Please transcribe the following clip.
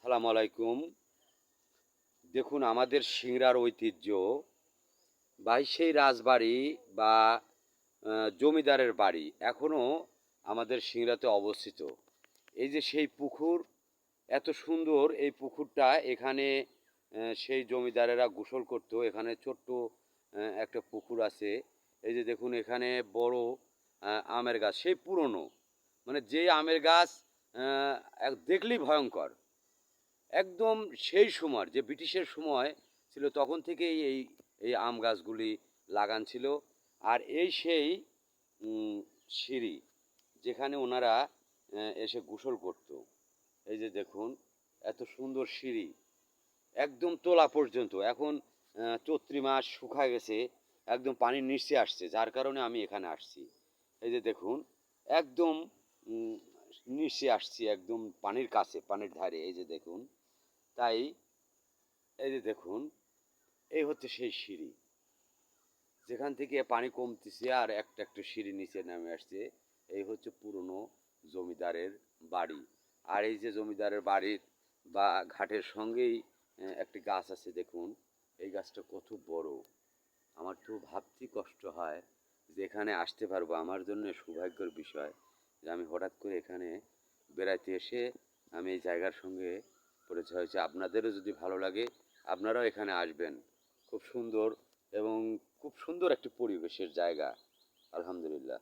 সালাম আলাইকুম। দেখুন, আমাদের সিংড়ার ঐতিহ্য সেই রাজবাড়ি বা জমিদারের বাড়ি এখনও আমাদের সিংড়াতে অবস্থিত। এই যে সেই পুকুর, এত সুন্দর এই পুকুরটা, এখানে সেই জমিদারেরা গোসল করতো। এখানে ছোট্ট একটা পুকুর আছে। এই যে দেখুন, এখানে বড় আমের গাছ, সেই পুরনো, মানে যে আমের গাছ দেখলেই ভয়ঙ্কর। একদম সেই সময় যে ব্রিটিশের সময় ছিল, তখন থেকেই এই এই আম গাছগুলি লাগান ছিল। আর এই সেই সিঁড়ি, যেখানে ওনারা এসে গোসল করত। এই যে দেখুন, এত সুন্দর সিঁড়ি, একদম তোলা পর্যন্ত। এখন চৈত্র মাস শুকায় গেছে, একদম পানির নিচে আসছে, যার কারণে আমি এখানে আসছি। এই যে দেখুন, একদম নিচে আসছি, একদম পানির কাছে, পানির ধারে। এই যে দেখুন, তাই এই যে দেখুন, এই হচ্ছে সেই সিঁড়ি, যেখান থেকে পানি কমতেছে আর একটা একটা সিঁড়ি নিচে নেমে আসছে। এই হচ্ছে পুরনো জমিদারের বাড়ি। আর এই যে জমিদারের বাড়ির বা ঘাটের সঙ্গেই একটি গাছ আছে, দেখুন এই গাছটা কত বড়। আমার তো ভাবতেই কষ্ট হয় যে এখানে আসতে পারবো। আমার জন্য সৌভাগ্যের বিষয় যে আমি হঠাৎ করে এখানে বেড়াইতে এসে আমি এই জায়গার সঙ্গে পরিচয় হয়েছে। আপনাদেরও যদি ভালো লাগে, আপনারাও এখানে আসবেন। খুব সুন্দর এবং খুব সুন্দর একটি পরিবেশের জায়গা। আলহামদুলিল্লাহ।